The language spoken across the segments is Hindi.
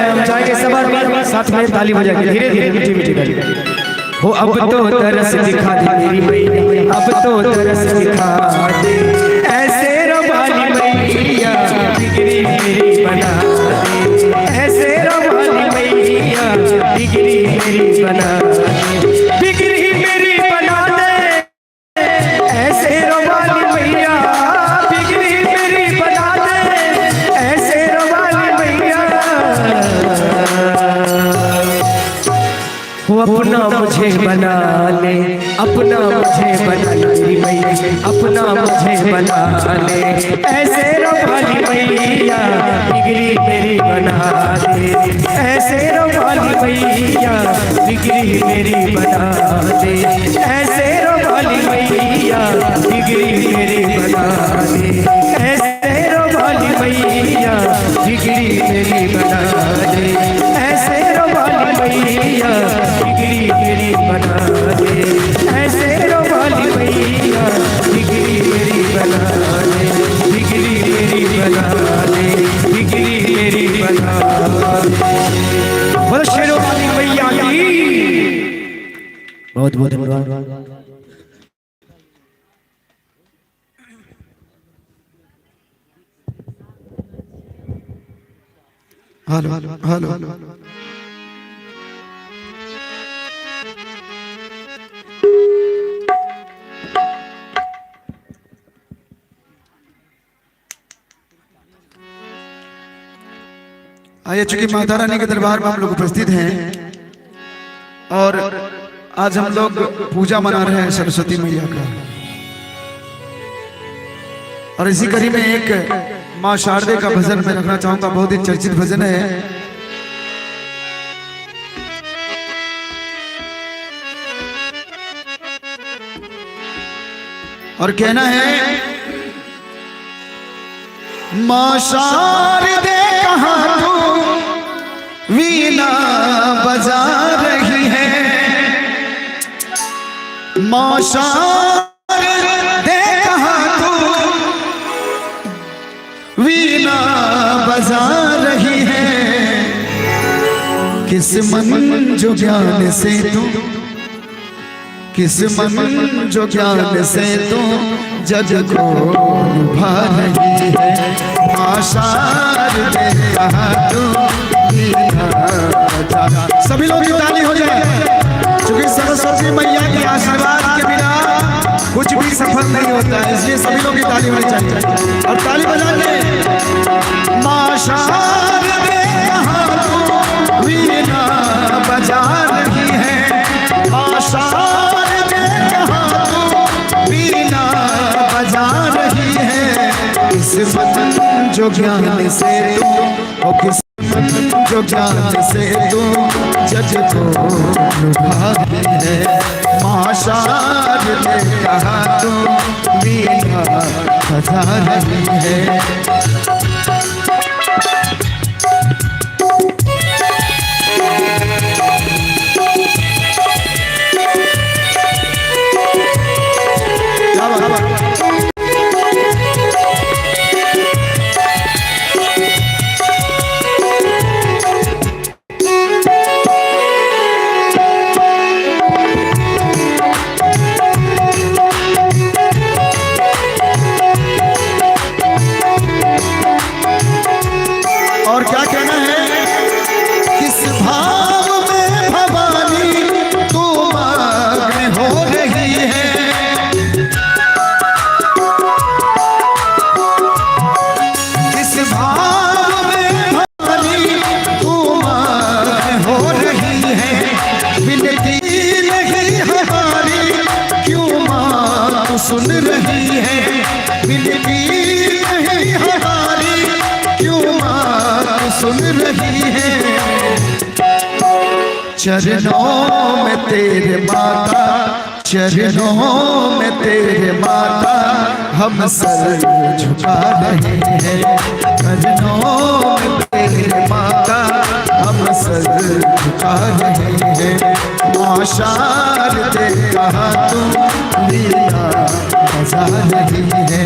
हम जाएंगे सब आदमी साथ में ताली बजा के धीरे धीरे मीठी मीठी ताली हो। अब तो तरस दिखा दे मेरी मैया, अब तो तरस दिखा दे, ऐसे रवाली मैया बिगड़ी मेरी बना दे, ऐसे रवाली मैया बिगड़ी मेरी बना दे, बिगड़ी मेरी बना दे, ऐसे रवाली मैया बिगड़ी मेरी बना दे, ऐसे रवाली मैया। वो अपना मुझे बना ले, अपना मुझे बना ले मेरी मैया, अपना मुझे बना ले, ऐसे रवाली मैया बिगड़ी मेरी बना दे, ऐसे रवाली मैया बिगड़ी मेरी बना दे, ऐसे रवाली मैया बिगड़ी मेरी बना दे, ऐसे रवाली मैया बिगड़ी मेरी बना दे, ऐसे रवाली मैया बिगड़ी मेरी बना दे, ऐसे रवाली मैया बिगड़ी मेरी बना दे, बिगड़ी मेरी बना दे, बिगड़ी मेरी बना दे। बोलो शेरों वाली मैया की बहुत बहुत धन्यवाद। हेलो हेलो हेलो आइए, चूंकि माता रानी के दरबार में हम लोग उपस्थित हैं और आज हम लोग पूजा मना रहे हैं सरस्वती मैया का, और इसी कड़ी में एक माँ शारदे का भजन मैं रखना चाहूंगा। बहुत ही चर्चित भजन है। और कहना है, माँ शारदे कहाँ तू वीणा बजा रही है, माँ शारदे कहाँ तू वीणा बजा रही है, किस मन जो ज्ञान से तू, किस मन जो ज्ञान से तू जग को लुभा रही है, माँ शारदे कहाँ तू वीणा बजा। सभी लोग की ताली हो जाए, क्योंकि सरस्वती मैया के आशीर्वाद के बिना कुछ भी सफल नहीं होता है, इसलिए सभी लोग की ताली होनी चाहिए। और ताली बजा के माँ शारदे कहाँ तू वीणा बजा रही है, माँ शारदे कहाँ तू वीणा बजा रही है, किस मन जो ज्ञान से तू, ओ किस मन जो ज्ञान से तू जग को लुभा रही है, माँ शारदे कहाँ तू वीणा बजा रही है। और क्या कहना है, किस भाव में भवानी तू मग्न हो रही है, किस भाव में भवानी तू मग्न हो रही है, विनती नहीं हमारी क्यों माँ तू सुन रही है, विनती नहीं हमारी क्यों माँ सुन रही है, चरणों में तेरे माता, चरणों में तेरे माता हम सर झुका रहे हैं, चरणों में तेरे माता हम सर झुका रहे हैं, माँ शारदे कहाँ तू वीणा बजा रही है।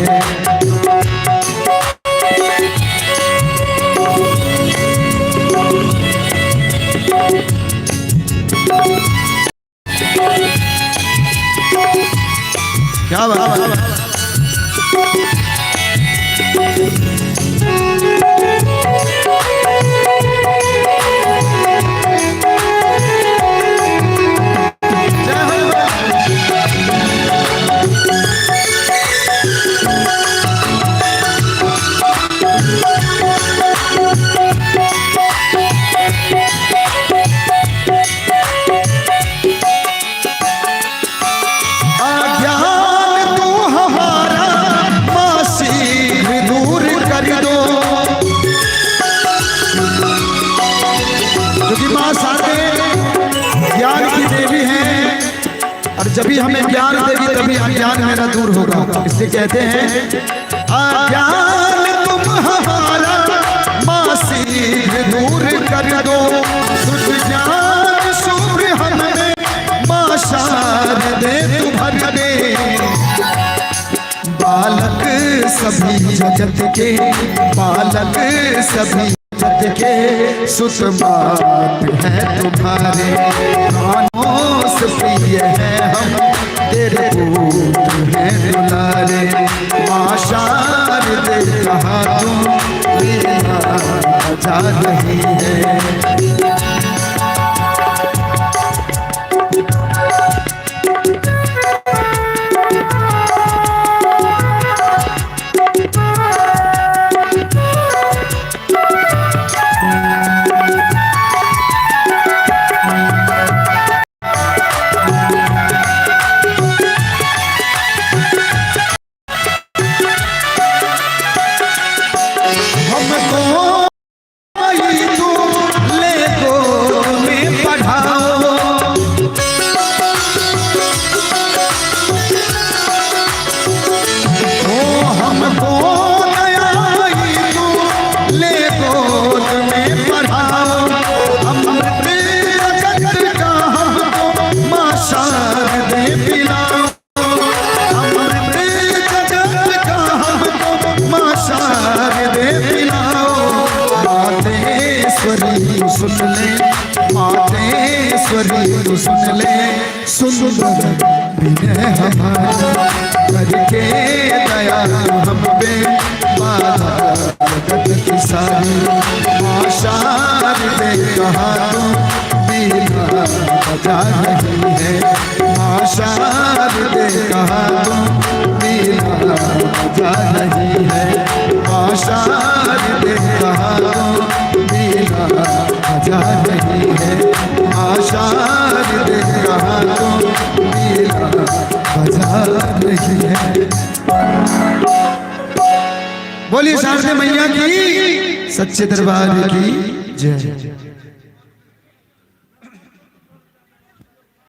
क्योंकि माँ शारदे ज्ञान की देवी हैं, और जब भी हमें ज्ञान देगी तभी अज्ञान मेरा दूर होगा। इसलिए कहते हैं अज्ञान तुम हमारा माँ शीघ्र दूर कर दो, शुद्ध ज्ञान शुभ हमें माँ शारदे तू भर दे। बालक सभी जगत के, बालक सभी जगत के सुत मात है तुम्हारे, कानों से प्रिय है हम तेरे पुत्र हैं दुलारे। माँ शारदे कहा तुम मेरा जा रही है। सुन ले मातेश्वरी तू सुन ले, सुंदर विनय हमारा करके दया हम पे बाधा जगत की सारी। माँ शारदे कहा तुम बीना बजा रही है, माँ शारदे कहा तुम बीना बजा रही है, माँ शारदे कहा तुम बीना बजा रही है, माँ शारदे कहा तुम बीना बजा रही है। बोलिए शारदे मैया की सच्चे दरबार की जय।